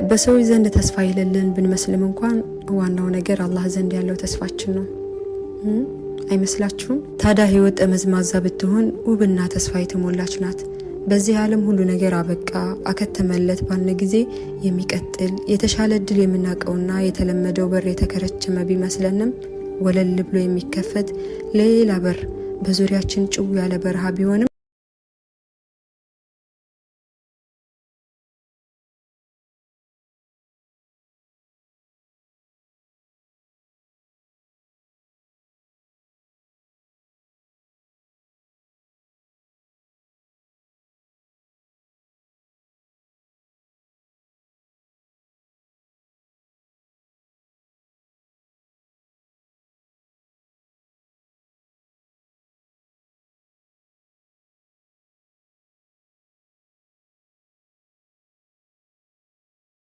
በሰው ዘንድ ተስፋ የሌለን ብንመስልም እንኳን ዋናው ነገር አላህ ዘንድ ያለው ተስፋችን ነው አይመስላችሁም? ታዲያ ህይወት ጠመዝማዛ ብትሆን ውብና ተስፋ የተሞላች ናት። በዚህ ዓለም ሁሉ ነገር አበቃ አከተመለት ባልነ ጊዜ የሚቀጥል የተሻለ እድል የምናቀውና የተለመደው በር የተከረቸመ ቢመስለንም ወለል ብሎ የሚከፈት ሌላ በር በዙሪያችን ጭው ያለ በረሃ ቢሆንም